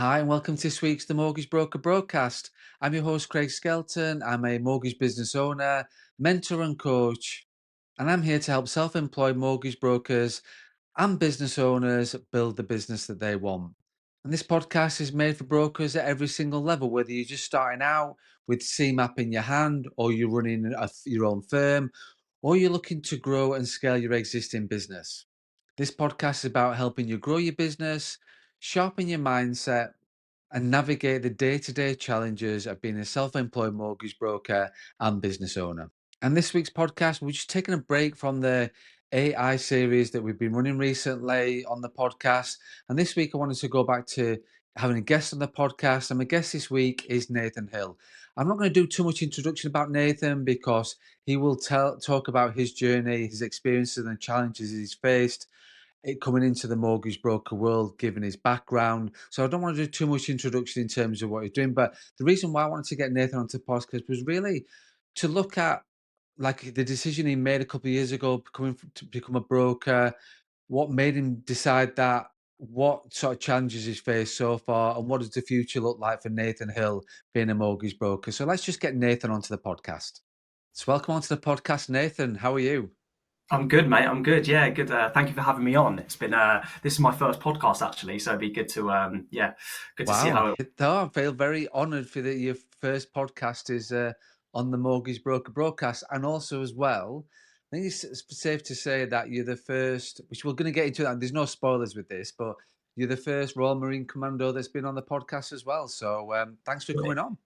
Hi, and welcome to this week's The Mortgage Broker Broadcast. I'm your host, Craig Skelton. I'm a mortgage business owner, mentor, and coach, and I'm here to help self employed mortgage brokers and business owners build the business that they want. And this podcast is made for brokers at every single level, whether you're just starting out with CMAP in your hand, or you're running your own firm, or you're looking to grow and scale your existing business. This podcast is about helping you grow your business, sharpen your mindset, and navigate the day to day challenges of being a self employed mortgage broker and business owner. And this week's podcast, we're just taking a break from the AI series that we've been running recently on the podcast. And this week, I wanted to go back to having a guest on the podcast. And my guest this week is Nathan Hill. I'm not going to do too much introduction about Nathan because he will talk about his journey, his experiences, and challenges he's faced coming into the mortgage broker world, given his background. So I don't want to do too much introduction in terms of what he's doing. But the reason why I wanted to get Nathan onto the podcast was really to look at like the decision he made a couple of years ago, to become a broker, what made him decide that, what sort of challenges he's faced so far, and what does the future look like for Nathan Hill being a mortgage broker. So let's just get Nathan onto the podcast. So welcome onto the podcast, Nathan. How are you? I'm good, mate. I'm good. Yeah, good. Thank you for having me on. It's been this is my first podcast actually, so it'd be good to good to see Wow. how it. No, I feel very honoured for that your first podcast is on the Mortgage Broker broadcast. And also as well, I think it's safe to say that you're the first, which we're going to get into that. There's no spoilers with this, but you're the first Royal Marine Commando that's been on the podcast as well. So thanks for coming on.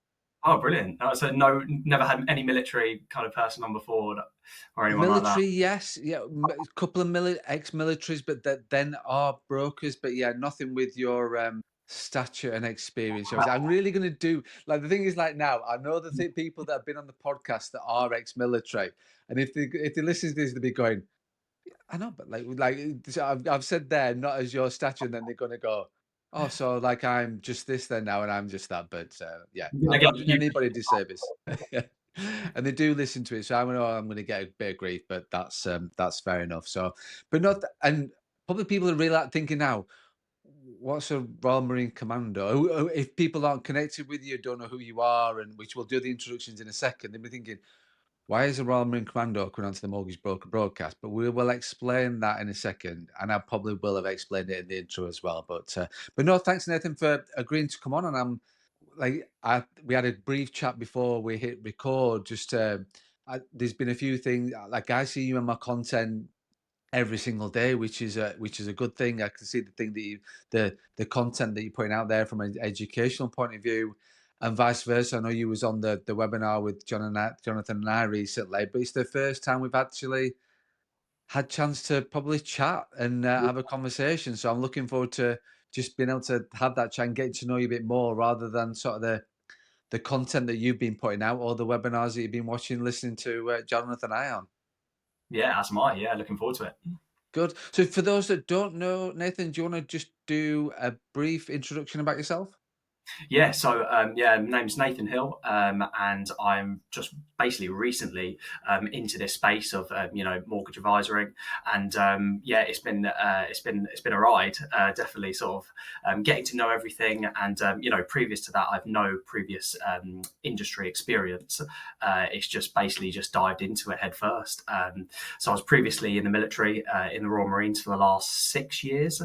Oh, brilliant! So no, never had any military kind of person on before or anyone like that. Military, yes. Yeah, a couple of ex-militaries, but that then are brokers. But yeah, nothing with your stature and experience. I'm really going to do like the thing is like now. I know the people that have been on the podcast that are ex-military, and if they listen to this, they'll be going, "I know," but so I've said there not as your stature, and then they're going to go, "Oh, so like I'm just this then now, and I'm just that." But yeah, You're I'm gonna not get doing anybody a disservice. And they do listen to it, so I know I'm going to get a bit of grief, but that's fair enough. So, but not, and probably people are really like thinking now, what's a Royal Marine Commando? If people aren't connected with you, don't know who you are, and which we'll do the introductions in a second, they'll be thinking, why is a Royal Marine Commando coming onto the Mortgage Broker broadcast? But we will explain that in a second, and I probably will have explained it in the intro as well. But no, thanks Nathan for agreeing to come on, and I'm we had a brief chat before we hit record. There's been a few things like I see you in my content every single day, which is a good thing. I can see the thing that the content that you're putting out there from an educational point of view, and vice versa. I know you was on the webinar with Jonathan and I recently, but it's the first time we've actually had chance to probably chat and have a conversation. So I'm looking forward to just being able to have that chat and getting to know you a bit more, rather than sort of the content that you've been putting out or the webinars that you've been watching, listening to Jonathan and I on. Yeah, that's my yeah. Looking forward to it. Good. So for those that don't know, Nathan, do you want to just do a brief introduction about yourself? Yeah, so yeah, my name's Nathan Hill, and I'm just basically recently into this space of mortgage advisory, and yeah, it's been a ride, definitely sort of getting to know everything, and previous to that, I've no previous industry experience. It's just basically just dived into it head first. So I was previously in the military in the Royal Marines for the last 6 years,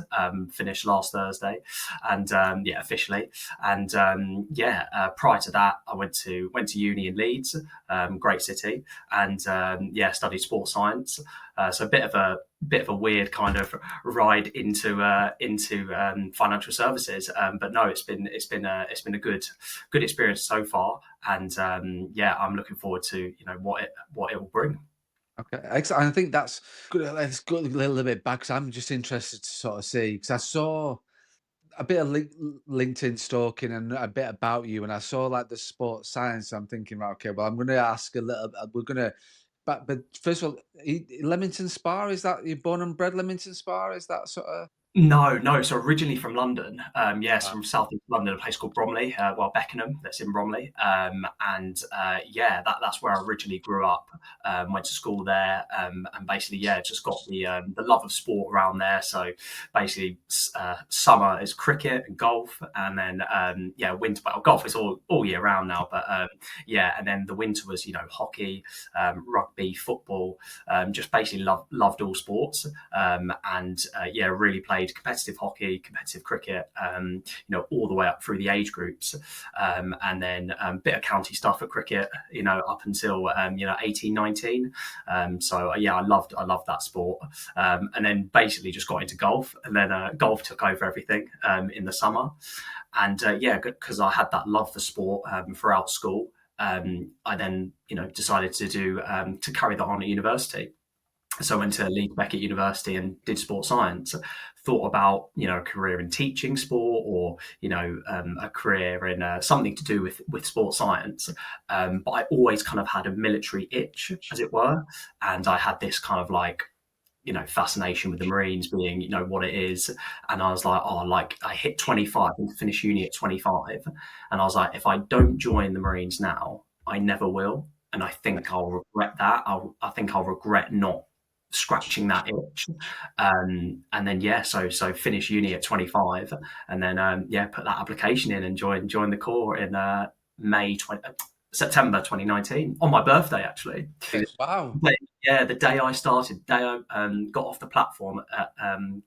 finished last Thursday, and yeah, officially. And yeah, prior to that, I went to uni in Leeds, great city, and yeah, studied sports science. So a bit of a weird kind of ride into financial services, but no, it's been a good experience so far, and yeah, I'm looking forward to what it will bring. Okay, excellent. I think that's good. Let's go a little bit back, 'cause I'm just interested to sort of see, because I saw a bit of LinkedIn stalking and a bit about you, and I saw like the sports science. I'm thinking, right, okay, well, I'm going to ask a little. We're going to, but first of all, Leamington Spa, is that you born and bred Leamington Spa? Is that sort of? No, no. So originally from London, yes, Wow. from South East London, a place called Bromley, well, Beckenham, that's in Bromley, and yeah, that's where I originally grew up. Went to school there, and basically, yeah, just got the love of sport around there. So basically, summer is cricket and golf, and then yeah, winter. Well, golf is all year round now, but yeah, and then the winter was hockey, rugby, football, just basically loved all sports, and yeah, really played competitive hockey, competitive cricket, all the way up through the age groups, and then bit of county stuff at cricket, up until 18, 19. So yeah, I loved that sport, and then basically just got into golf, and then golf took over everything in the summer, and yeah, because I had that love for sport throughout school. I then, decided to carry that on at university. So I went to Leeds Beckett University and did sports science. Thought about a career in teaching sport, or a career in something to do with sports science. But I always kind of had a military itch, as it were, and I had this kind of like fascination with the Marines being what it is. And I was like, oh, like I hit 25 and finished uni at 25, and I was like, if I don't join the Marines now, I never will. And I think I'll regret that. I think I'll regret not scratching that itch. And then yeah, so finish uni at 25, and then yeah, put that application in and join the corps in May 20, September 2019 on my birthday, actually. Wow. Yeah, the day I started, the day I got off the platform at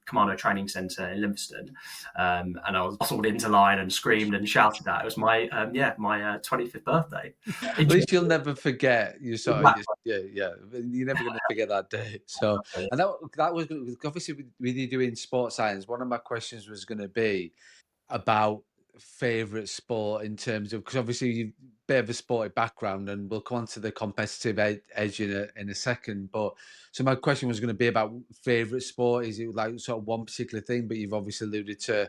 Commando Training Centre in Livingston, and I was bustled into line and screamed and shouted at. It was my yeah, my 25th birthday. At least you'll never forget. You sort of just, Exactly. yeah, yeah. You're never going to forget that day. So, and that was obviously with you doing sports science. One of my questions was going to be about favorite sport in terms of, because obviously you bit of a sporty background, and we'll come on to the competitive edge in a second. But so my question was going to be about favorite sport. Is it like sort of one particular thing? But you've obviously alluded to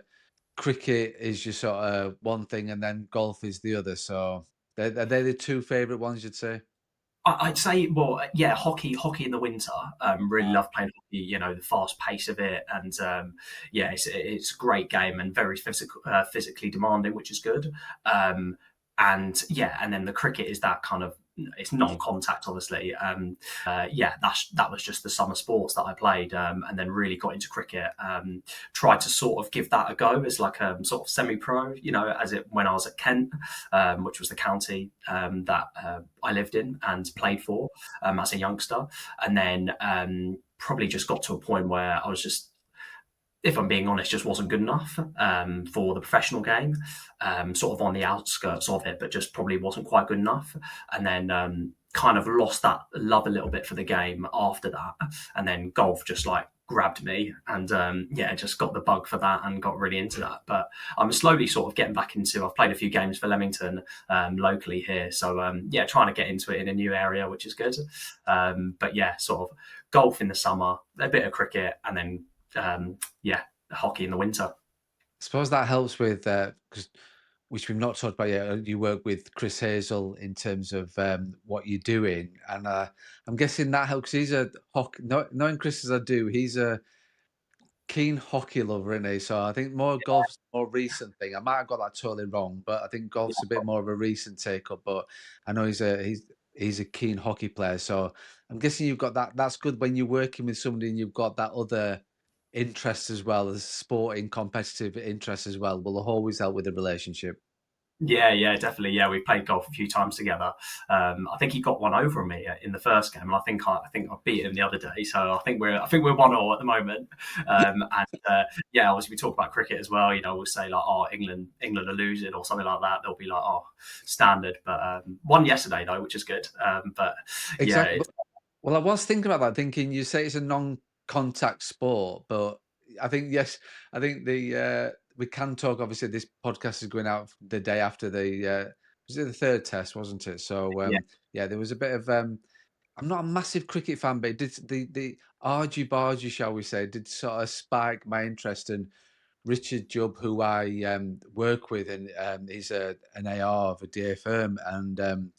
cricket is your sort of one thing, and then golf is the other. So are they the two favorite ones you'd say? I'd say, well, yeah, hockey in the winter. Really love playing hockey. The fast pace of it, and yeah, it's a great game and very physically demanding, which is good. And yeah, and then the cricket is that kind of, it's non-contact, obviously. Yeah, that was just the summer sports that I played, and then really got into cricket. Tried to sort of give that a go as like a sort of semi-pro, as it when I was at Kent, which was the county that I lived in and played for as a youngster, and then probably just got to a point where I was just, if I'm being honest, just wasn't good enough for the professional game. Sort of on the outskirts of it, but just probably wasn't quite good enough. And then kind of lost that love a little bit for the game after that. And then golf just like grabbed me, and yeah, just got the bug for that and got really into that. But I'm slowly sort of getting back into. I've played a few games for Leamington locally here, so yeah, trying to get into it in a new area, which is good. But yeah, sort of golf in the summer, a bit of cricket, and then yeah, hockey in the winter. I suppose that helps with because which we've not talked about yet. You work with Chris Hazel in terms of what you're doing, and I'm guessing that helps. He's a hockey. Knowing Chris as I do, he's a keen hockey lover, isn't he? So I think more golf's a more recent thing. I might have got that totally wrong, but I think golf's a bit more of a recent take up. But I know he's a keen hockey player. So I'm guessing you've got that. That's good when you're working with somebody and you've got that other interest as well as sporting competitive interest as well. Will always help with the relationship. Yeah, yeah, definitely. Yeah, we played golf a few times together. I think he got one over on me in the first game, and I think I beat him the other day. So I think we're 1-1 at the moment. And yeah, obviously we talk about cricket as well. We'll say like, oh, England are losing or something like that. They'll be like, oh, standard. But won yesterday though, which is good. But yeah, Exactly. Well, I was thinking about that, thinking you say it's a non-contact sport, but I think yes, I think the we can talk. Obviously, this podcast is going out the day after the was it the third test, wasn't it? So yeah, yeah, there was a bit of I'm not a massive cricket fan, but it did the argy bargy, shall we say, did sort of spike my interest. And Richard Jubb, who I work with, and he's an AR of a DA firm, and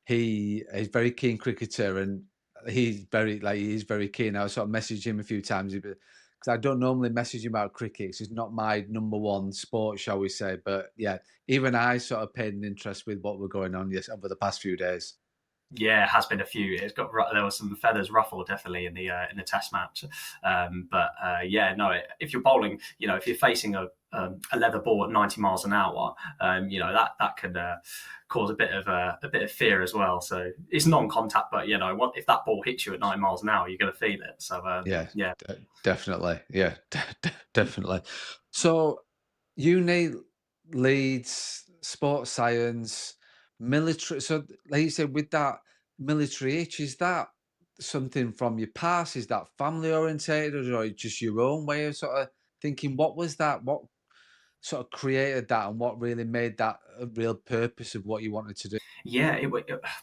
he is very keen cricketer, and he's very keen. I sort of messaged him a few times because because I don't normally message you about cricket. 'Cause it's not my number one sport, shall we say. But yeah, even I sort of paid an interest with what were going on over the past few days. Yeah, it has been a few. There were some feathers ruffled definitely in the test match, but yeah, no. If you're bowling, if you're facing a leather ball at 90 miles an hour, that can cause a bit of fear as well. So it's non-contact, but if that ball hits you at 90 miles an hour, you're going to feel it. So Yeah, yeah, definitely. Yeah, definitely. So, uni leads sports science, military. So, like you said, with that military itch, is that something from your past? Is that family orientated, or just your own way of sort of thinking? What was that? What sort of created that, and what really made that a real purpose of what you wanted to do? yeah,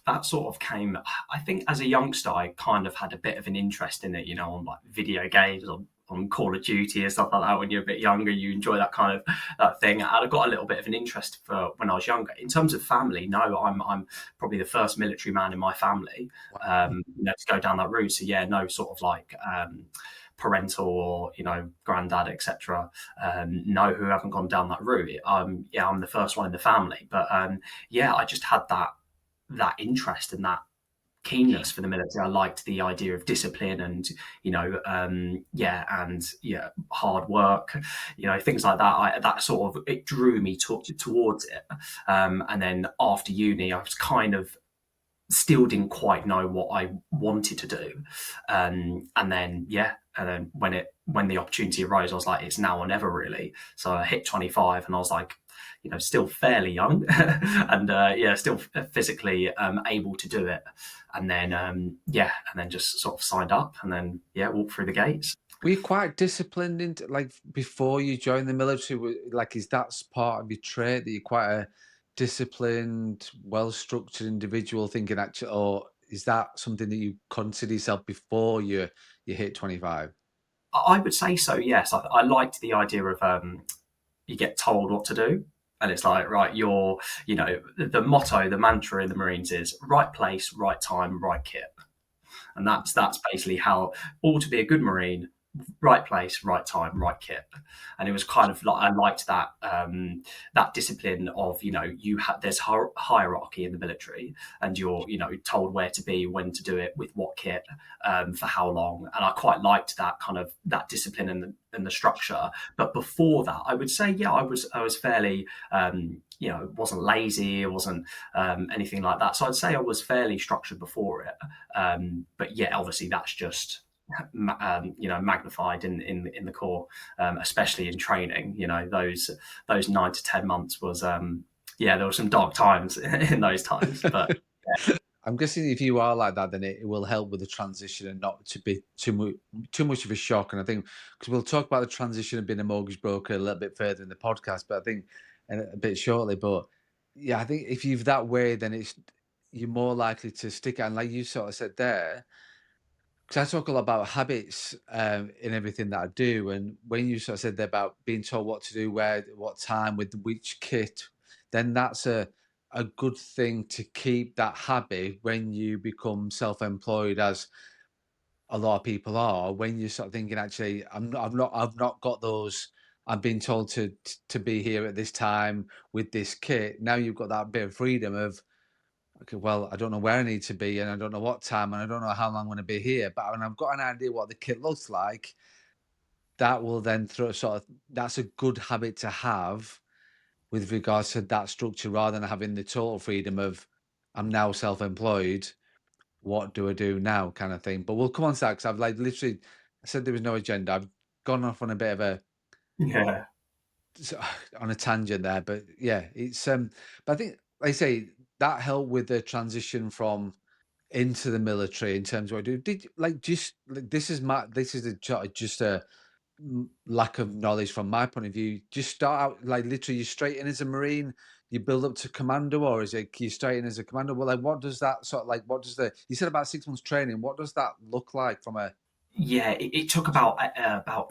that sort of came. I think as a youngster, I kind of had a bit of an interest in it, on like video games, on Call of Duty and stuff like that. When you're a bit younger, you enjoy that kind of that thing. And I got a little bit of an interest for when I was younger. In terms of family, no, I'm probably the first military man in my family, Wow. to go down that route. So yeah, no sort of like. Parental or granddad etc no, who haven't gone down that route. Yeah, I'm the first one in the family, but yeah, I just had that interest and that keenness for the military. I liked the idea of discipline and yeah, and yeah, hard work, things like that. That sort of it drew me towards it. And then after uni, I was kind of still didn't quite know what I wanted to do. And then yeah, and then when the opportunity arose, I was like, it's now or never really. So I hit 25, and I was like, still fairly young, and yeah, still physically able to do it. And then yeah, and then just sort of signed up, and then yeah, walked through the gates. Were you quite disciplined into like before you joined the military? Like, is that part of your trait that you're quite a disciplined, well-structured individual? Thinking actually, or is that something that you consider yourself before you hit 25? I would say so. Yes, I liked the idea of you get told what to do. And it's like, right, the motto, the mantra in the Marines is right place, right time, right kit. And that's basically how, all to be a good Marine, right place, right time, right kit. And it was kind of like, I liked that discipline of, there's hierarchy in the military, and you're told where to be, when to do it, with what kit, for how long. And I quite liked that kind of that discipline and the structure. But before that, I would say, yeah, I was fairly wasn't lazy, it wasn't anything like that. So I'd say I was fairly structured before it. But yeah, obviously that's just magnified in the core, especially in training. Those 9 to 10 months was yeah, there were some dark times in those times, but I'm guessing if you are like that, then it will help with the transition and not to be too much of a shock. And I think because we'll talk about the transition of being a mortgage broker a little bit further in the podcast, but I think a bit shortly. But yeah, I think if you've that way, then you're more likely to stick it. And like you sort of said there, because I talk a lot about habits in everything that I do, and when you sort of said there about being told what to do, where, what time, with which kit, then that's a good thing to keep that habit when you become self-employed, as a lot of people are. When you start thinking, actually, I've not got those. I've been told to be here at this time with this kit. Now you've got that bit of freedom of, okay, well, I don't know where I need to be, and I don't know what time, and I don't know how long I'm going to be here. But when I've got an idea what the kit looks like, that will then throw sort of, that's a good habit to have with regards to that structure, rather than having the total freedom of, I'm now self-employed. What do I do now, kind of thing. But we'll come on to that because I've like literally, I said there was no agenda. I've gone off on a bit of a yeah. on a tangent there, but yeah, it's but I think, like I say, that helped with the transition from into the military in terms of what I do. Did you, like, just like, this is just a lack of knowledge from my point of view. Just start out like literally you straight in as a Marine, you build up to commando, or is it you straight in as a commando? Well, like what does that sort of like what does the you said about 6 months training? What does that look like from a Yeah, it took about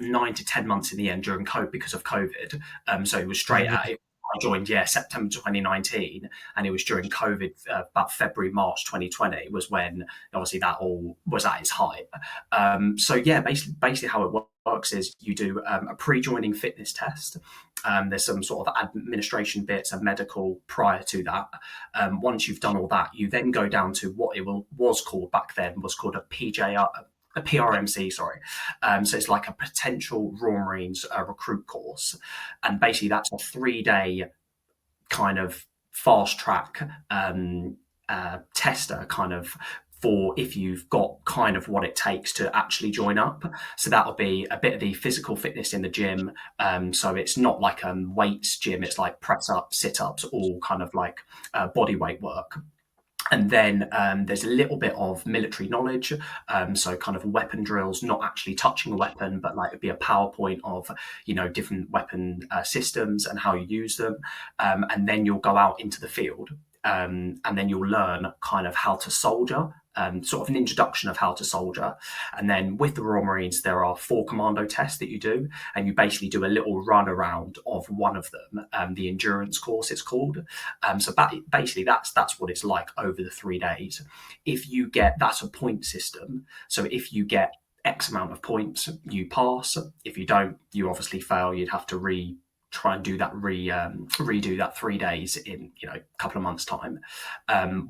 9 to 10 months in the end during COVID, because of COVID. So it was oh straight yeah. at. I joined, yeah, September 2019, and it was during COVID. About February, March 2020 was when obviously that all was at its height. So yeah, basically how it works is you do a pre-joining fitness test. There's some sort of administration bits and medical prior to that. Once you've done all that, you then go down to what was called back then was called a PRMC, sorry. So it's like a potential Royal Marines recruit course, and basically that's a 3 day kind of fast track tester kind of for if you've got kind of what it takes to actually join up. So that'll be a bit of the physical fitness in the gym. So it's not like weights gym, it's like press ups, sit ups, all kind of like body weight work. And then there's a little bit of military knowledge, so kind of weapon drills, not actually touching a weapon, but like it'd be a PowerPoint of different weapon systems and how you use them, and then you'll go out into the field, and then you'll learn kind of how to soldier. Sort of an introduction of how to soldier. And then with the Royal Marines, there are 4 commando tests that you do, and you basically do a little run around of one of them, the endurance course it's called. So basically that's what it's like over the 3 days. If you get, that's a point system. So if you get X amount of points, you pass. If you don't, you obviously fail. You'd have to try and do that redo that 3 days in a couple of months time.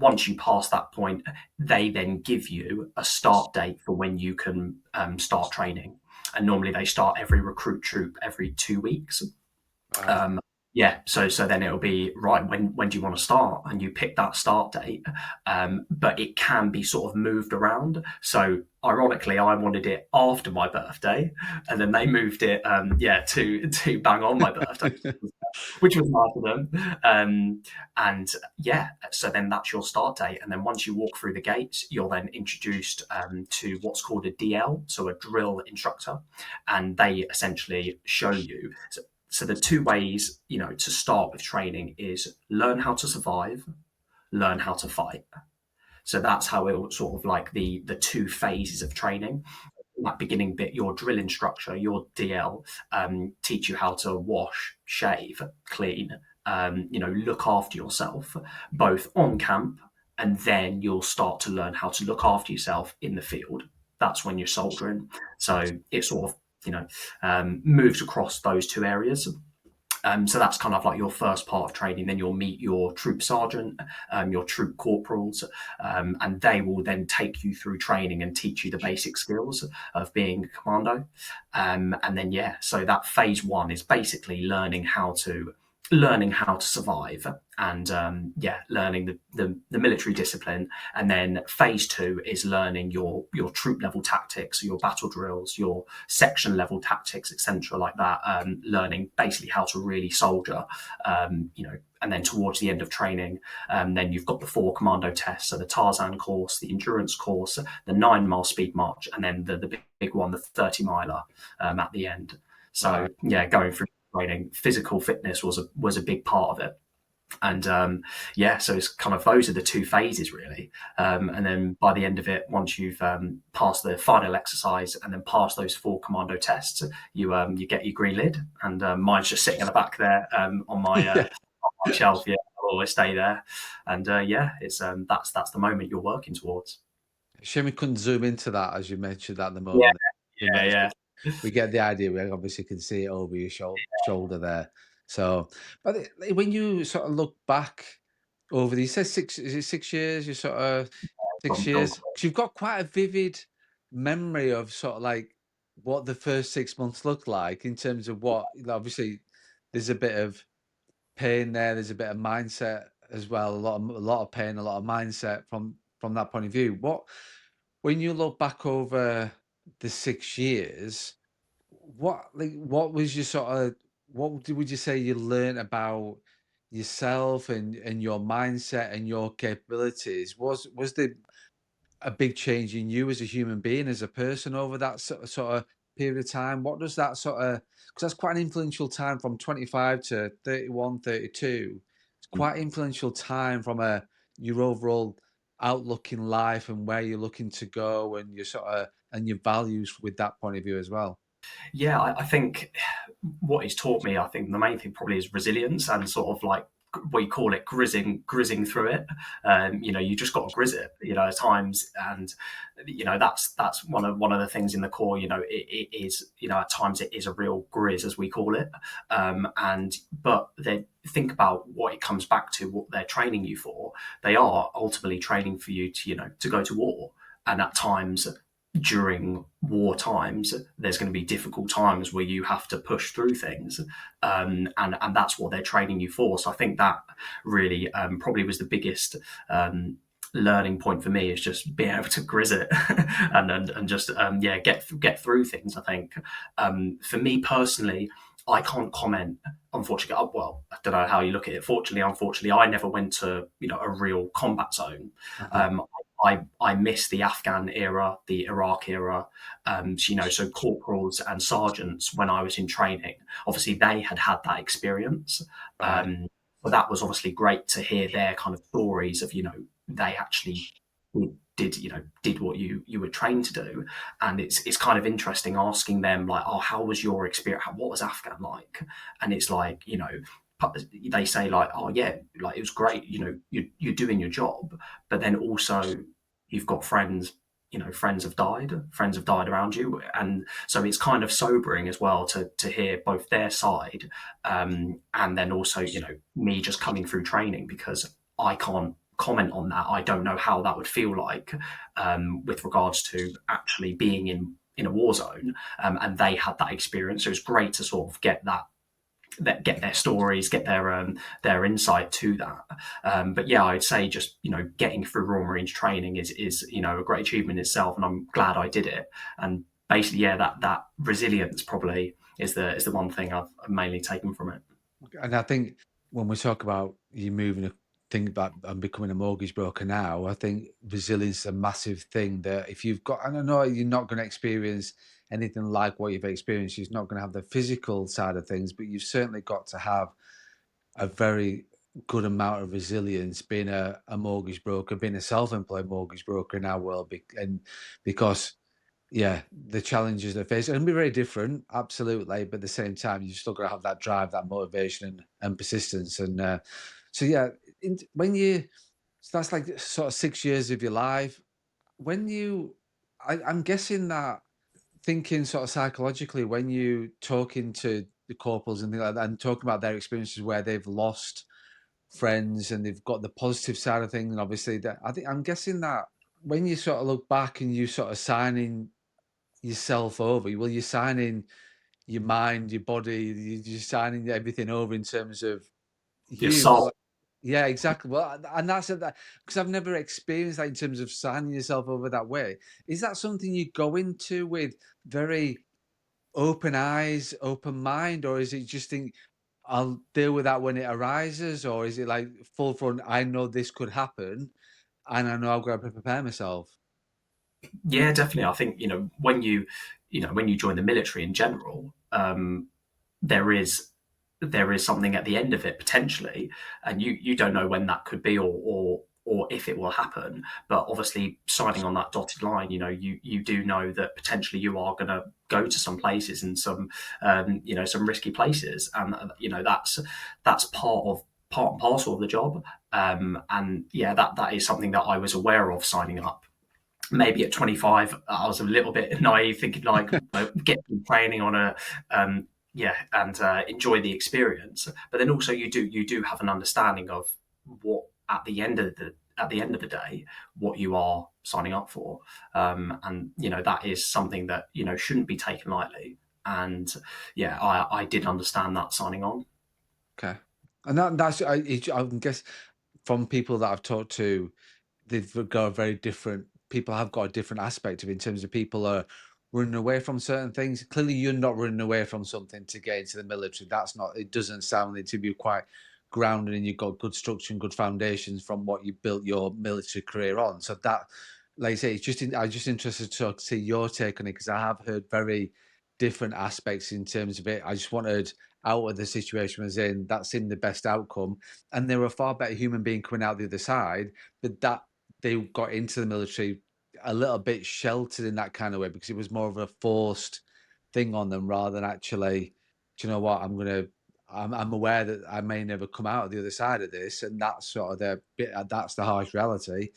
Once you pass that point, they then give you a start date for when you can start training, and normally they start every recruit troop every 2 weeks. Right. Yeah, so then it'll be right, when do you want to start, and you pick that start date, but it can be sort of moved around. So ironically, I wanted it after my birthday, and then they moved it to bang on my birthday, which was nice of them. And yeah, so then that's your start date, and then once you walk through the gates, you're then introduced to what's called a DL, so a drill instructor, and they essentially show you. So the 2 ways, to start with training is learn how to survive, learn how to fight. So that's how it will sort of like the 2 phases of training. That beginning bit, your drill instructor, your DL, teach you how to wash, shave, clean, look after yourself, both on camp, and then you'll start to learn how to look after yourself in the field. That's when you're soldiering. So it sort of, moves across those 2 areas. So that's kind of like your first part of training. Then you'll meet your troop sergeant, your troop corporals, and they will then take you through training and teach you the basic skills of being a commando. And then so that phase 1 is basically learning how to survive, and learning the military discipline. And then phase 2 is learning your troop level tactics, your battle drills, your section level tactics, etc., like that. Learning basically how to really soldier. And then towards the end of training, then you've got the 4 commando tests, so the Tarzan course, the endurance course, the 9-mile speed march, and then the big one, the 30-miler, at the end. So Right. going through training, physical fitness was a big part of it. And so it's kind of, those are the 2 phases really. And then by the end of it, once you've passed the final exercise and then passed those 4 commando tests, you get your green lid, and mine's just sitting in the back there on my Yeah. shelf. Yeah, I'll always stay there. And it's that's the moment you're working towards. Shame we couldn't zoom into that as you mentioned at the Yeah, moment. yeah, But yeah. we get the idea. We obviously can see it over your shoulder there. So, but when you sort of look back over these, say 6, is it 6 years? You sort of 6 years, Gone. because you've got quite a vivid memory of sort of like what the first 6 months looked like in terms of what, obviously there's a bit of pain there. There's a bit of mindset as well. A lot of pain, a lot of mindset from that point of view. When you look back over the 6 years, what was your sort of would you say you learned about yourself and your mindset and your capabilities? Was there a big change in you as a human being, as a person over that sort of period of time? What does that sort of, because that's quite an influential time from 25 to 31, 32. It's quite influential time from your overall outlook in life and where you're looking to go and your sort of and your values with that point of view as well. Yeah, I think what he's taught me, I think the main thing probably is resilience, and sort of like we call it grizzing through it. You just got to grizz it, at times, and that's one of the things in the core. It is, at times it is a real grizz, as we call it. And but they think about what it comes back to, what they're training you for. They are ultimately training for you to to go to war, and at times during war times, there's going to be difficult times where you have to push through things, and that's what they're training you for. So I think that really probably was the biggest learning point for me, is just being able to grizz it and just get through things. I think for me personally, I can't comment, unfortunately. Well, I don't know how you look at it. Fortunately, unfortunately, I never went to a real combat zone. Uh-huh. I miss the Afghan era, the Iraq era. So corporals and sergeants, when I was in training, obviously they had had that experience. Right. But that was obviously great to hear their kind of stories of, they actually did what you were trained to do. And it's kind of interesting asking them, like, oh, how was your experience? What was Afghan like? And it's like, they say, like, oh yeah, like it was great, you're doing your job, but then also you've got friends, friends have died around you. And so it's kind of sobering as well to hear both their side, and then also, me just coming through training, because I can't comment on that. I don't know how that would feel like, with regards to actually being in a war zone, and they had that experience. So it's great to sort of get their stories, get their insight to that. But yeah, I'd say just getting through Royal Marines training is a great achievement in itself, and I'm glad I did it. And basically, yeah, that resilience probably is the one thing I've mainly taken from it. And I think when we talk about you moving a think about and becoming a mortgage broker now, I think resilience is a massive thing that if you've got, and I know you're not going to experience anything like what you've experienced, you're not going to have the physical side of things, but you've certainly got to have a very good amount of resilience being a mortgage broker, being a self-employed mortgage broker in our world. And because yeah, the challenges they face can be very different, absolutely. But at the same time, you still got to have that drive, that motivation, and persistence. And so, yeah, when you, so that's like sort of 6 years of your life. When you, I'm guessing that thinking sort of psychologically, when you talking to the corporals and things like that, and talking about their experiences where they've lost friends and they've got the positive side of things, and obviously that I think I'm guessing that when you sort of look back and you sort of signing yourself over. Well, you're signing your mind, your body, you're signing everything over in terms of Your you. soul. But yeah, exactly. Well, and that's that because I've never experienced that in terms of signing yourself over that way. Is that something you go into with very open eyes, open mind, or is it just think I'll deal with that when it arises, or is it like full front? I know this could happen, and I know I've got to prepare myself. Yeah, definitely. I think when you join the military in general, there is there is something at the end of it potentially, and you don't know when that could be, or if it will happen. But obviously, signing on that dotted line, you do know that potentially you are going to go to some places, and some risky places, and that's part and parcel of the job. And yeah, that is something that I was aware of signing up. Maybe at 25, I was a little bit naive, thinking like, get some training on a, and enjoy the experience. But then also you do have an understanding of what at the end of the day, what you are signing up for, and that is something that shouldn't be taken lightly. And yeah, I did understand that signing on. Okay, and that's I guess from people that I've talked to, they've got a very different. People have got a different aspect of it in terms of people are running away from certain things. Clearly, you're not running away from something to get into the military. That's not. It doesn't sound it to be quite grounded, and you've got good structure and good foundations from what you built your military career on. So that, like I say, it's just. I'm just interested to see your take on it because I have heard very different aspects in terms of it. I just wanted out of the situation I was in. That seemed the best outcome, and they were a far better human being coming out the other side. But that they got into the military a little bit sheltered in that kind of way because it was more of a forced thing on them rather than actually, do you know what, I'm aware that I may never come out of the other side of this, and that's sort of the bit. That's the harsh reality.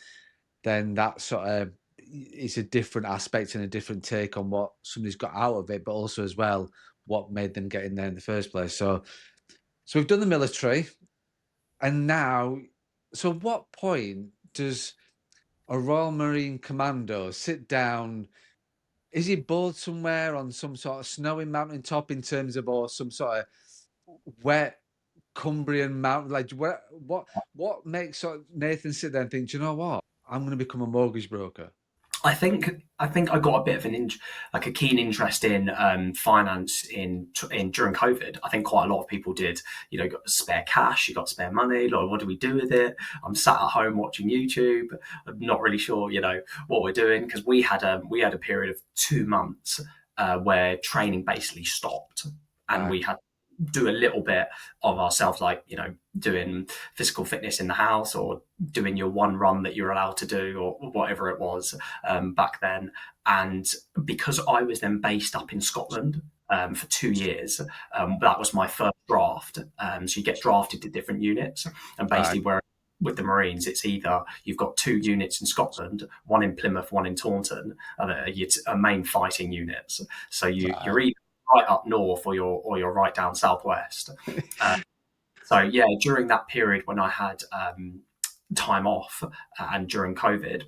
Then that sort of it's a different aspect and a different take on what somebody's got out of it, but also as well what made them get in there in the first place. So we've done the military, and now, so what point does a Royal Marine Commando sit down? Is he bored somewhere on some sort of snowy mountain top in terms of, or some sort of wet Cumbrian mountain? Like what makes sort of Nathan sit there and think, "Do you know what? I'm going to become a mortgage broker." I think I got a bit of like a keen interest in finance in during COVID. I think quite a lot of people did. You know, got spare cash, you got spare money. Like, what do we do with it? I'm sat at home watching YouTube. I'm not really sure, what we're doing, because we had a period of 2 months where training basically stopped, and Right. we had do a little bit of ourselves, like doing physical fitness in the house, or doing your one run that you're allowed to do, or whatever it was back then. And because I was then based up in Scotland for 2 years, that was my first draft. So you get drafted to different units, and Right. basically where with the Marines, it's either you've got 2 units in Scotland, one in Plymouth, one in Taunton, and are main fighting units. So you're Right. either right up north, or you're right down southwest. Uh, so yeah, during that period when I had time off, and during COVID,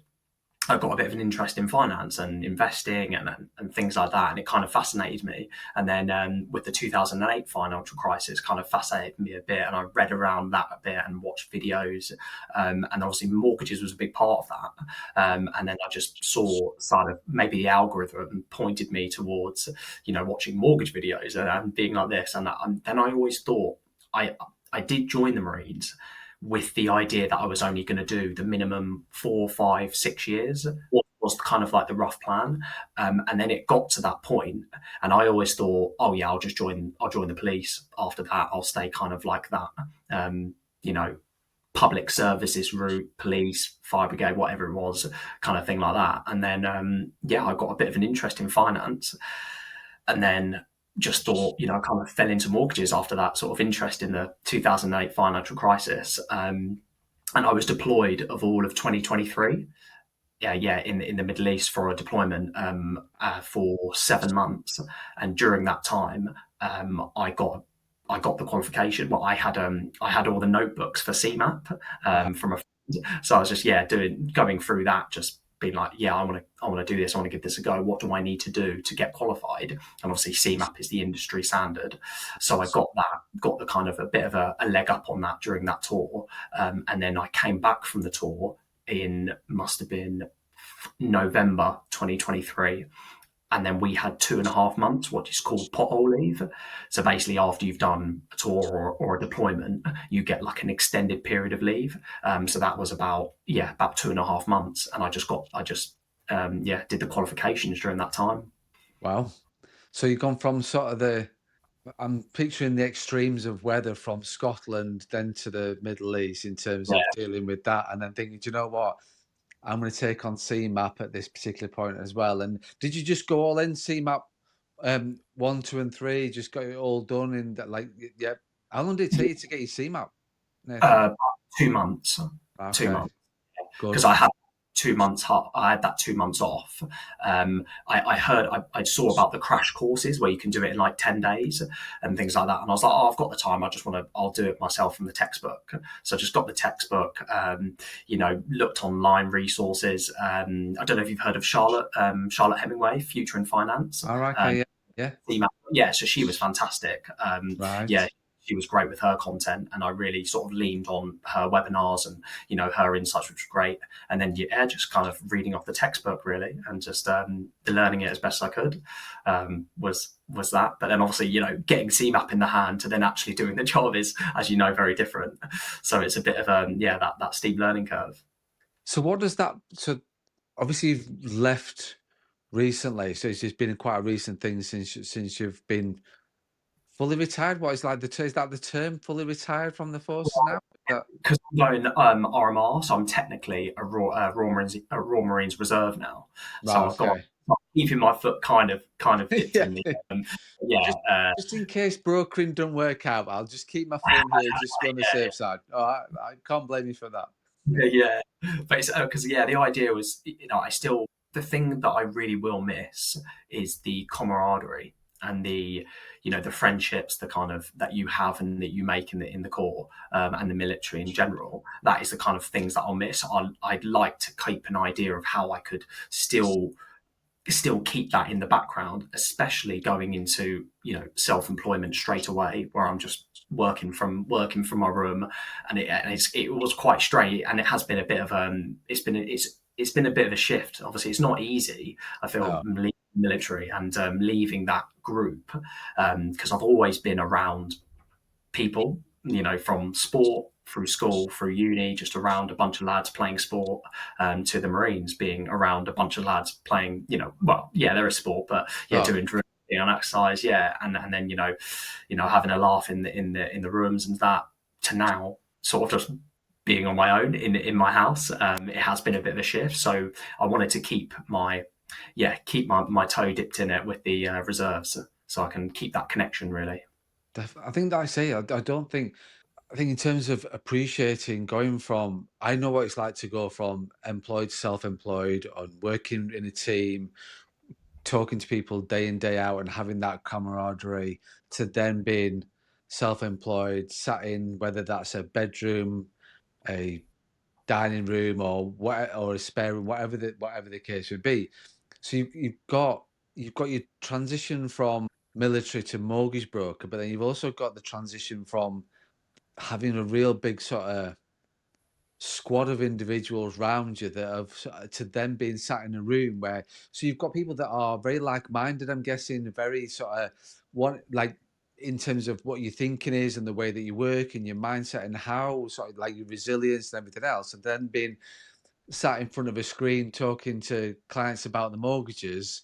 I got a bit of an interest in finance and investing, and things like that, and it kind of fascinated me. And then with the 2008 financial crisis, kind of fascinated me a bit, and I read around that a bit and watched videos, and obviously mortgages was a big part of that. And then I just saw sort of maybe the algorithm pointed me towards watching mortgage videos, and being like this, and then I always thought I I did join the Marines with the idea that I was only going to do the minimum 4, 5, 6 years. What was kind of like the rough plan, and then it got to that point, and I always thought, oh yeah, I'll join the police. After that, I'll stay kind of like that, um, you know, public services route, police, fire brigade, whatever it was, kind of thing like that. And then yeah, I got a bit of an interest in finance, and then just thought, kind of fell into mortgages after that sort of interest in the 2008 financial crisis. And I was deployed of all of 2023. Yeah, in the Middle East for a deployment for 7 months, and during that time, I got the qualification. Well, I had all the notebooks for CMAP Right. from a friend, so I was just going through that, just being like, yeah, I want to do this. I want to give this a go. What do I need to do to get qualified? And obviously, CMAP is the industry standard, so I got the kind of a bit of a leg up on that during that tour, and then I came back from the tour in must have been November 2023. And then we had 2.5 months, what is called pothole leave. So basically, after you've done a tour, or a deployment, you get like an extended period of leave. So that was about 2.5 months, and I just did the qualifications during that time. Wow. So you've gone from sort of I'm picturing the extremes of weather from Scotland then to the Middle East in terms of Yeah. dealing with that, and then thinking, do you know what? I'm going to take on CMAP at this particular point as well. And did you just go all in CMAP, one, two, and three? Just got it all done in that, like, yep. How long did it take you to get your CMAP, Nathan? Uh, 2 months. Two Okay, months. good. Because I had that 2 months off. I heard, I saw about the crash courses where you can do it in like 10 days and things like that, and I was like, oh, I've got the time. I'll do it myself from the textbook. So I just got the textbook. Looked online resources. I don't know if you've heard of Charlotte Hemingway, Future in Finance. All right, okay, yeah, yeah, Yeah, so she was fantastic. Yeah, right. she was great with her content, and I really sort of leaned on her webinars and her insights, which was great. And then yeah, just kind of reading off the textbook really, and just learning it as best I could, was that. But then obviously getting CMAP in the hand to then actually doing the job is, as you know, very different. So it's a bit of that steep learning curve. So what does that? So obviously you've left recently, so it's just been quite a recent thing since you've been fully retired. What is like is that the term? Fully retired from the forces now? That, Because I'm going RMR, so I'm technically a Royal Marines Reserve now. So right. I've got Okay. keeping my foot kind of dipped Yeah. in the yeah. Just just in case brokering don't work out, I'll just keep my phone here just to be on the Yeah, safe side. Oh, I can't blame you for that. yeah. But it's because yeah, the idea was, I still, the thing that I really will miss is the camaraderie and the, the friendships, the kind of that you have and that you make in the corps, and the military in general. That is the kind of things that I'll miss. I'd like to keep an idea of how I could still keep that in the background, especially going into, self-employment straight away, where I'm just working from my room. And it was quite straight, and it has been a bit of it's been a bit of a shift. Obviously it's not easy, I feel, No. leaving the military and leaving that group, because I've always been around people, from sport through school, through uni, just around a bunch of lads playing sport, to the Marines being around a bunch of lads playing, well, yeah, there is sport, but yeah, Oh, doing drill, being on exercise, yeah, and then having a laugh in the rooms and that, to now sort of just being on my own in my house. It has been a bit of a shift, so I wanted to keep my toe dipped in it with the reserves, so I can keep that connection really. I think that I say I don't think I think in terms of appreciating going from I know what it's like to go from employed to self-employed on working in a team, talking to people day in, day out and having that camaraderie to then being self-employed, sat in whether that's a bedroom, a dining room or what or a spare room, whatever the case would be. So you've got your transition from military to mortgage broker, but then you've also got the transition from having a real big sort of squad of individuals around you that have to them being sat in a room where so you've got people that are very like-minded, I'm guessing, very sort of what like in terms of what your thinking is and the way that you work and your mindset and how sort of like your resilience and everything else, and then being sat in front of a screen talking to clients about the mortgages.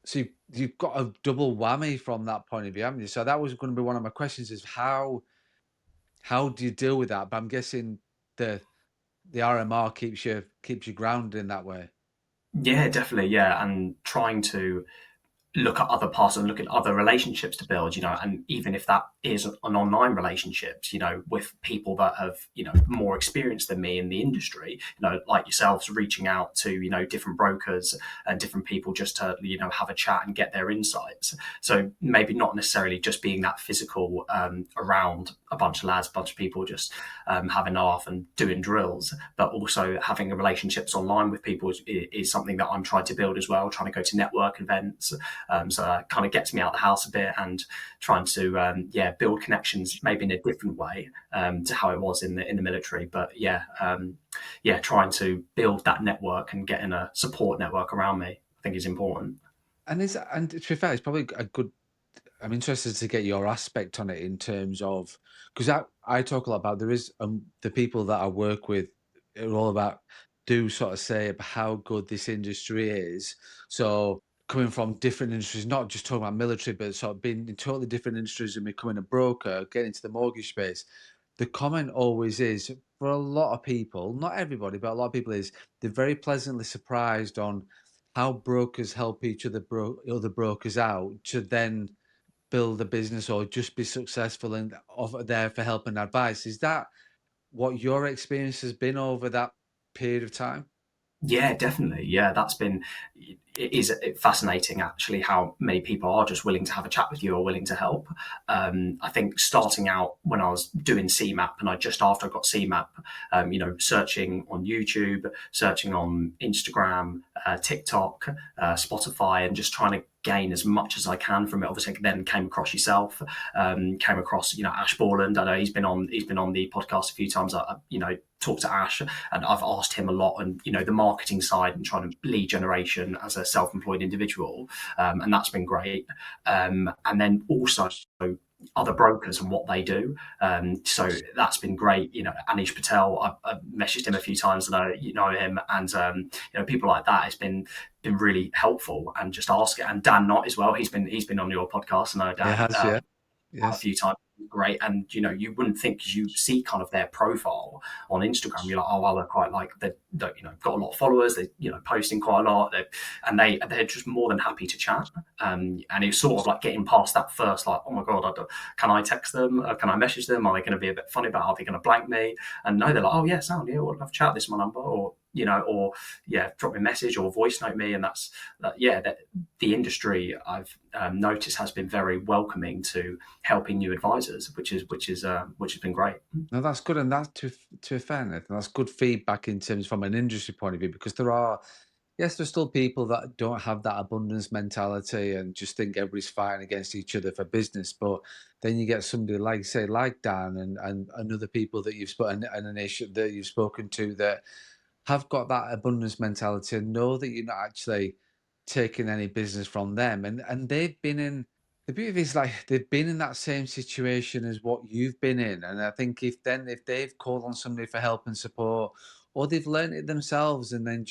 So you've got a double whammy from that point of view, haven't you? So that was going to be one of my questions: is how do you deal with that? But I'm guessing the the RMR keeps you grounded in that way. Yeah, definitely. Yeah, and trying to look at other parts and look at other relationships to build, and even if that is an online relationships, with people that have, more experience than me in the industry, like yourselves, reaching out to, different brokers and different people just to, have a chat and get their insights. So maybe not necessarily just being that physical, around a bunch of lads, a bunch of people just having a laugh and doing drills, but also having relationships online with people is something that I'm trying to build as well, trying to go to network events. So that kind of gets me out of the house a bit and trying to build connections maybe in a different way, to how it was in the military. But trying to build that network and getting a support network around me, I think is important. And to be fair, it's probably a good. I'm interested to get your aspect on it in terms of because I talk a lot about there is the people that I work with are all about do sort of say about how good this industry is. So coming from different industries, not just talking about military, but sort of being in totally different industries and becoming a broker, getting into the mortgage space. The comment always is for a lot of people, not everybody, but a lot of people is they're very pleasantly surprised on how brokers help each other brokers out to then build a business or just be successful and offer there for help and advice. Is that what your experience has been over that period of time? Yeah, definitely. Yeah, it is fascinating actually how many people are just willing to have a chat with you or willing to help. I think starting out when I was doing CMAP and just after I got CMAP, searching on YouTube, searching on Instagram, TikTok, Spotify, and just trying to gain as much as I can from it. Obviously, I then came across yourself, came across Ash Borland. I know he's been on the podcast a few times. I talked to Ash and I've asked him a lot and the marketing side and trying to lead generation as a self-employed individual, and that's been great. And then also other brokers and what they do. So that's been great. Anish Patel, I've messaged him a few times and I know him, and people like that has been really helpful. And just ask it. And Dan Knott as well. He's been on your podcast. I know It Dan has, yeah. a Yes. few times. great. And you wouldn't think, because you see kind of their profile on Instagram, you're like, oh well, they're quite like they got a lot of followers, they posting quite a lot, they're just more than happy to chat. And it's sort of like getting past that first, like, oh my god, can I text them? Can I message them? Are they going to be a bit funny about? Are they going to blank me? And no, they're like, oh yeah, sound, yeah, we'll have a chat. This is my number, or or yeah, drop me a message or voice note me. And that's yeah, that the industry, I've noticed, has been very welcoming to helping new advisors, which has been great. No, that's good, and that's to fairness, and that's good feedback in terms from an industry point of view, because there are, yes, there's still people that don't have that abundance mentality and just think everybody's fighting against each other for business. But then you get somebody like, say, like Dan and other people that you've spoken and an issue that you've spoken to that have got that abundance mentality and know that you're not actually taking any business from them. And they've been in, the beauty is, like, they've been in that same situation as what you've been in. And I think if they've called on somebody for help and support, or they've learned it themselves and then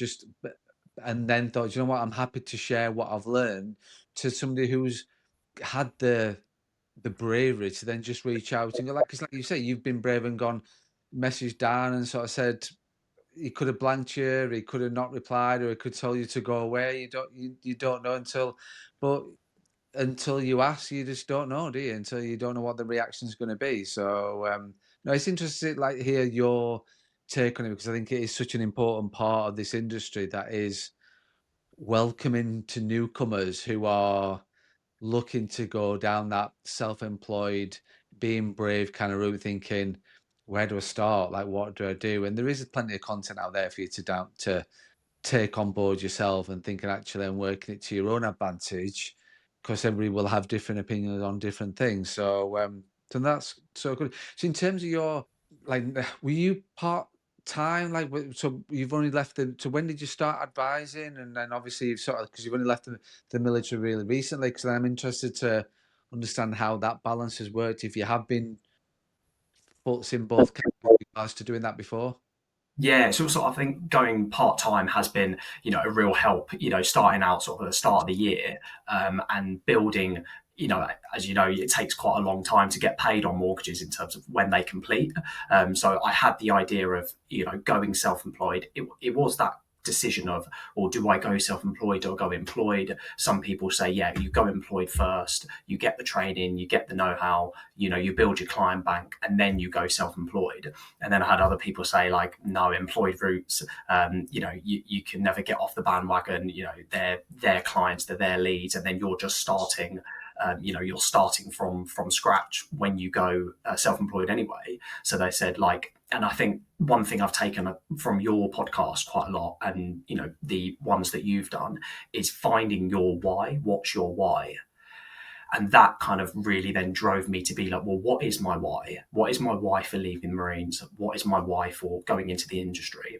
and then thought, you know what, I'm happy to share what I've learned to somebody who's had the bravery to then just reach out and go, like, because like you say, you've been brave and gone, messaged down and sort of said, he could have blanked you, he could have not replied, or he could tell you to go away. You don't know but until you ask, you just don't know, do you? Until you don't know what the reaction is going to be. So no, it's interesting, like, hear your take on it, because I think it is such an important part of this industry that is welcoming to newcomers who are looking to go down that self-employed, being brave kind of route, thinking, where do I start? Like, what do I do? And there is plenty of content out there for you to take on board yourself, and thinking, actually, I'm working it to your own advantage, because everybody will have different opinions on different things. So that's so good. So in terms of your, like, were you part time? Like, so you've only left the. So when did you start advising? And then obviously you've sort of, because you've only left the military really recently. Because I'm interested to understand how that balance has worked. If you have been full in both camps with regards to doing that before. Yeah, so I think going part time has been, a real help. Starting out sort of at the start of the year, and building. As you know, it takes quite a long time to get paid on mortgages in terms of when they complete. So I had the idea of, going self employed. It was that decision of, or do I go self employed or go employed? Some people say, yeah, you go employed first, you get the training, you get the know how, you build your client bank, and then you go self employed. And then I had other people say, like, no, employed routes, you can never get off the bandwagon. They're their clients, they're their leads, and then you're just starting. You're starting from scratch when you go self-employed anyway. So they said, like, and I think one thing I've taken from your podcast quite a lot, and the ones that you've done, is finding your why. What's your why? And that kind of really then drove me to be like, well, what is my why? What is my why for leaving the Marines? What is my why for going into the industry?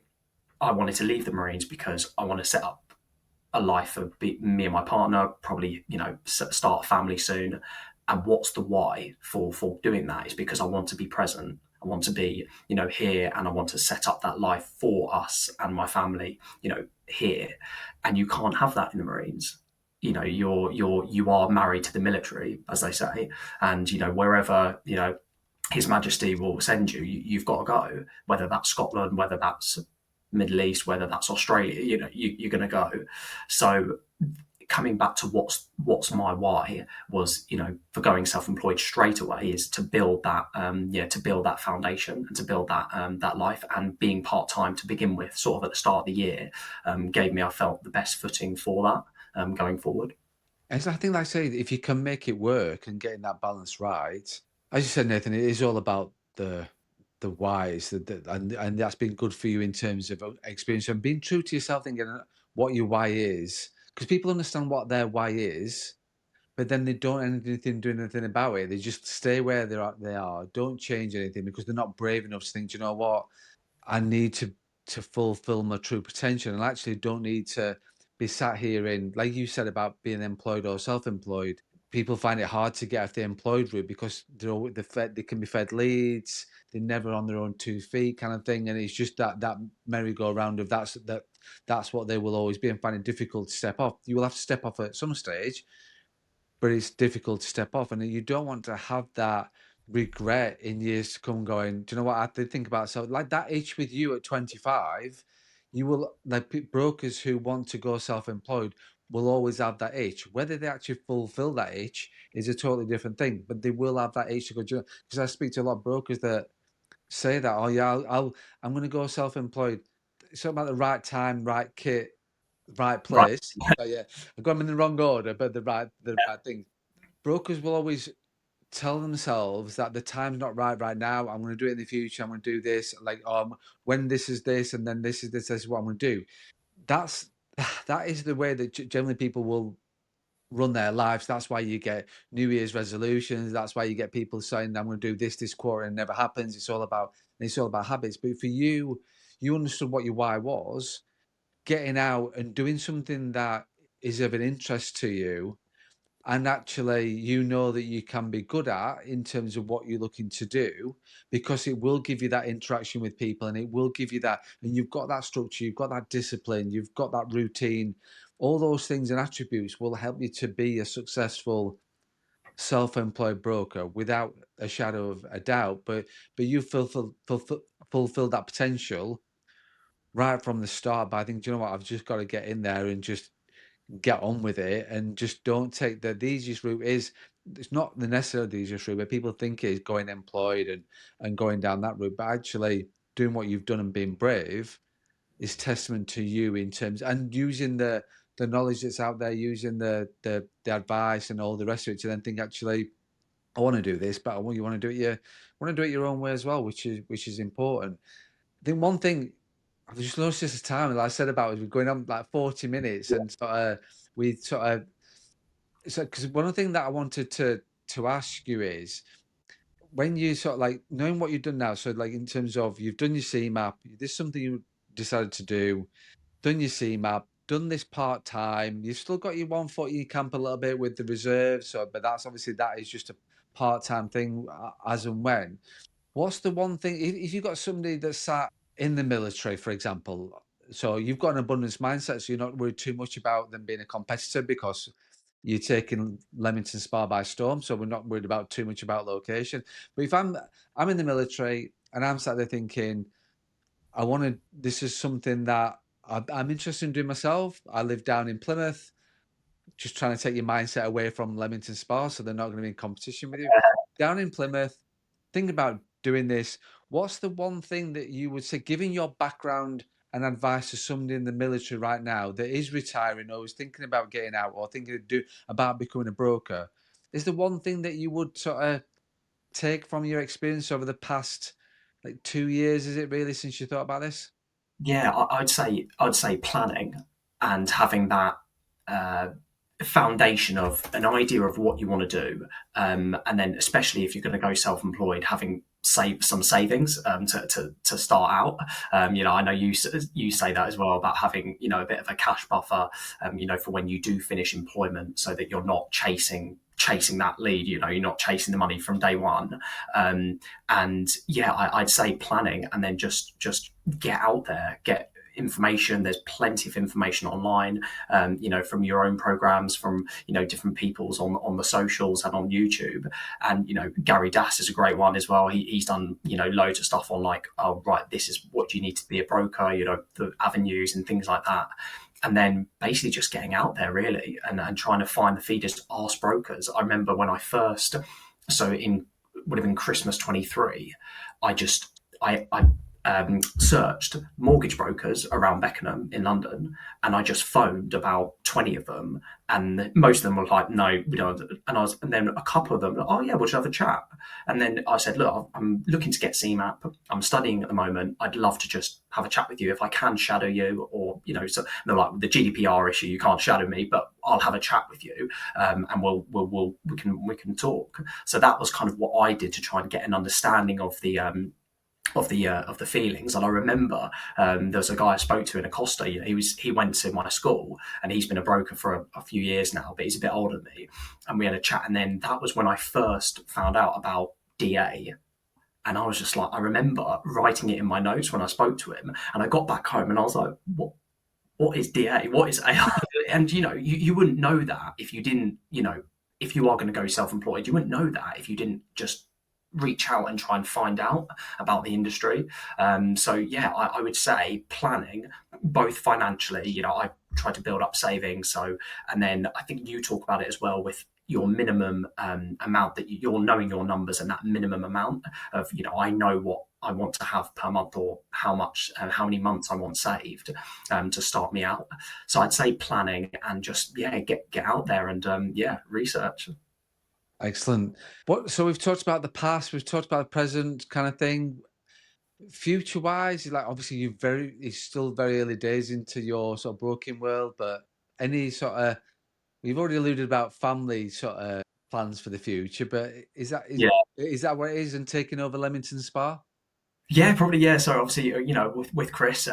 I wanted to leave the Marines because I want to set up a life for me and my partner, probably, start a family soon. And what's the why for doing that? Is because I want to be present. I want to be, here, and I want to set up that life for us and my family, here. And you can't have that in the Marines. You are married to the military, as they say, and wherever His Majesty will send you, you've got to go. Whether that's Scotland, whether that's Middle East, whether that's Australia, you're going to go. So coming back to what's my why was, for going self-employed straight away, is to build that, to build that foundation and to build that life. And being part-time to begin with, sort of at the start of the year, gave me, I felt, the best footing for that, going forward. And so I think, like I say, if you can make it work and getting that balance right, as you said, Nathan, it is all about the whys, and that's been good for you in terms of experience and being true to yourself, thinking what your why is, because people understand what their why is, but then they don't do anything about it. They just stay where they are, don't change anything, because they're not brave enough to think, "Do you know what? I need to fulfill my true potential, and actually don't need to be sat here in," like you said about being employed or self-employed. People find it hard to get off the employed route because they're fed, they can be fed leads, they're never on their own 2 feet, kind of thing. And it's just that merry-go-round of that's what they will always be, and find it difficult to step off. You will have to step off at some stage, but it's difficult to step off, and you don't want to have that regret in years to come going, do you know what I did think about? So like that itch with you at 25, you will like brokers who want to go self-employed will always have that itch. Whether they actually fulfill that itch is a totally different thing, but they will have that itch to go, because I speak to a lot of brokers that say that, oh yeah, I'm going to go self-employed. It's about the right time, right kit, right Right. place. So yeah, I got them in the wrong order, but the right thing. Brokers will always tell themselves that the time's not right now. I'm going to do it in the future. I'm going to do this. Like, when this is this, and then this is this. This is what I'm going to do. That's that is the way that generally people will run their lives. That's why you get New Year's resolutions. That's why you get people saying, "I'm going to do this quarter," and it never happens. It's all about habits. But for you, you understood what your why was. Getting out and doing something that is of an interest to you, and actually you know that you can be good at in terms of what you're looking to do, because it will give you that interaction with people, and it will give you that, and you've got that structure, you've got that discipline, you've got that routine. All those things and attributes will help you to be a successful self-employed broker without a shadow of a doubt. But you fulfill that potential right from the start. But I think, do you know what, I've just got to get in there and just get on with it, and just don't take the easiest route. It's not the necessarily the easiest route, but people think it is going employed and going down that route. But actually doing what you've done and being brave is testament to you in terms, and using the knowledge that's out there, using the advice and all the rest of it, to then think, actually, I want to do this, but you want to do it your own way as well, which is important. I think one thing I've just noticed this time, like I said about, is we're going on like 40 minutes, and we sort of, so because one of the things that I wanted to ask you is, when you sort of like knowing what you've done now, so like in terms of you've done your CMAP, this is something you decided to do, done your CMAP, done this part time, you've still got your one foot in your camp a little bit with the reserves, so but that's obviously that is just a part time thing, as and when. What's the one thing, if you've got somebody that's sat in the military, for example, so you've got an abundance mindset, so you're not worried too much about them being a competitor, because you're taking Leamington Spa by storm, so we're not worried about too much about location. But if I'm in the military and I'm sat there thinking, I want to, this is something that I'm interested in doing myself. I live down in Plymouth, just trying to take your mindset away from Leamington Spa, so they're not going to be in competition with you. Down in Plymouth, think about doing this. What's the one thing that you would say, giving your background and advice to somebody in the military right now that is retiring or is thinking about getting out or thinking about becoming a broker? Is the one thing that you would sort of take from your experience over the past like 2 years? Is it really, since you thought about this? Yeah, I'd say planning and having that uh, foundation of an idea of what you want to do, and then especially if you're going to go self-employed, having save some savings to start out. I know you say that as well about having a bit of a cash buffer, for when you do finish employment, so that you're not chasing that lead. You're not chasing the money from day one. And yeah, I'd say planning, and then just get out there, get information. There's plenty of information online, from your own programs, from different people's on the socials and on YouTube. And Gary Das is a great one as well. He's done loads of stuff on, like, oh right, this is what you need to be a broker, the avenues and things like that. And then basically just getting out there really, and trying to find the feeders, ask brokers. I remember when I first, so in would have been Christmas 23, I searched mortgage brokers around Beckenham in London, and I just phoned about 20 of them, and most of them were like, "No, we don't." And then a couple of them, "Oh yeah, we'll just have a chat." And then I said, "Look, I'm looking to get CMAP. I'm studying at the moment. I'd love to just have a chat with you if I can shadow you, or So they're like, the GDPR issue, you can't shadow me, but I'll have a chat with you, and we can talk." So that was kind of what I did to try and get an understanding of the feelings. And I remember there was a guy I spoke to in Acosta. He went to my school, and he's been a broker for a few years now, but he's a bit older than me. And we had a chat, and then that was when I first found out about DA. And I was just like, I remember writing it in my notes when I spoke to him, and I got back home and I was like, what is DA? What is AI? And you wouldn't know that if you didn't, if you are going to go self-employed, you wouldn't know that if you didn't just reach out and try and find out about the industry. So yeah, I would say planning both financially. I try to build up savings. So, and then I think you talk about it as well with your minimum amount that you're knowing your numbers and that minimum amount of, I know what I want to have per month or how much and how many months I want saved to start me out. So I'd say planning and just, yeah, get out there and yeah, research. Excellent. So we've talked about the past, we've talked about the present kind of thing. Future wise, like obviously it's still very early days into your sort of broking world, but any sort of we've already alluded about family sort of plans for the future, but Yeah. is that what it is and taking over Leamington Spa? Yeah, probably. Yeah. So obviously, with Chris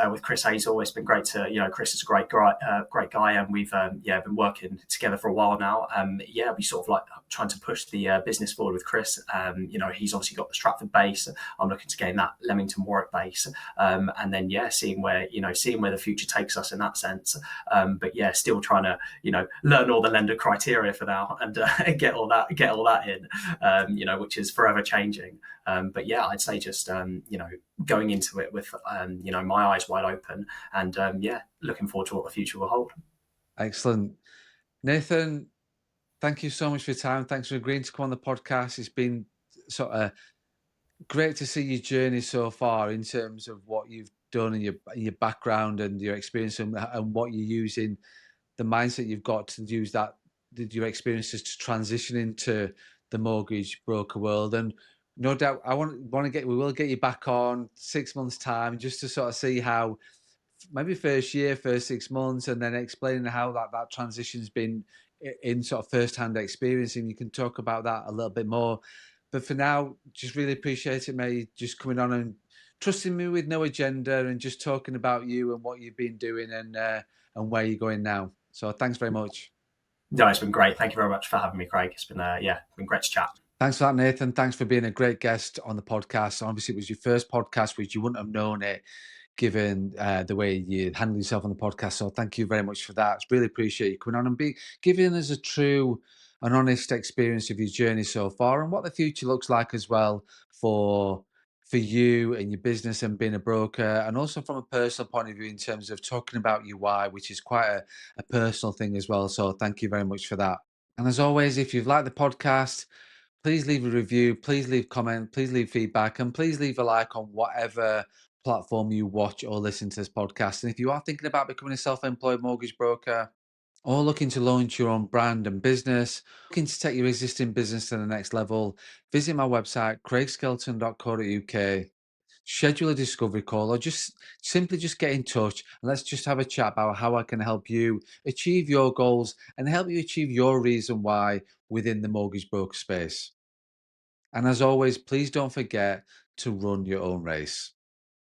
Hazel, it's been great to, Chris is a great guy, and we've yeah, been working together for a while now. Yeah, we sort of like trying to push the business forward with Chris. He's obviously got the Stratford base. I'm looking to gain that Leamington Warwick base, and then yeah, seeing where the future takes us in that sense. But yeah, still trying to learn all the lender criteria for now and get all that in, which is forever changing. But yeah, I'd say just going into it with my eyes wide open and yeah, looking forward to what the future will hold. Excellent. Nathan, thank you so much for your time. Thanks for agreeing to come on the podcast. It's been sort of great to see your journey so far in terms of what you've done in your background and your experience and what you're using, the mindset you've got to use your experiences to transition into the mortgage broker world. And no doubt, we will get you back on 6 months time just to sort of see how maybe first year, first 6 months, and then explaining how that transition's been in sort of first hand experience, and you can talk about that a little bit more. But for now, just really appreciate it, mate, just coming on and trusting me with no agenda and just talking about you and what you've been doing and where you're going now. So thanks very much. No, it's been great. Thank you very much for having me, Craig. It's been yeah, been great to chat. Thanks for that, Nathan. Thanks for being a great guest on the podcast. Obviously, it was your first podcast, which you wouldn't have known it given the way you handle yourself on the podcast. So thank you very much for that. Really appreciate you coming on and giving us a true and honest experience of your journey so far and what the future looks like as well for you and your business and being a broker, and also from a personal point of view in terms of talking about your why, which is quite a personal thing as well. So thank you very much for that. And as always, if you've liked the podcast, please leave a review, please leave comment, please leave feedback, and please leave a like on whatever platform you watch or listen to this podcast. And if you are thinking about becoming a self-employed mortgage broker or looking to launch your own brand and business, looking to take your existing business to the next level, visit my website, craigskelton.co.uk, schedule a discovery call, or just simply just get in touch and let's just have a chat about how I can help you achieve your goals and help you achieve your reason why within the mortgage broker space. And as always, please don't forget to run your own race.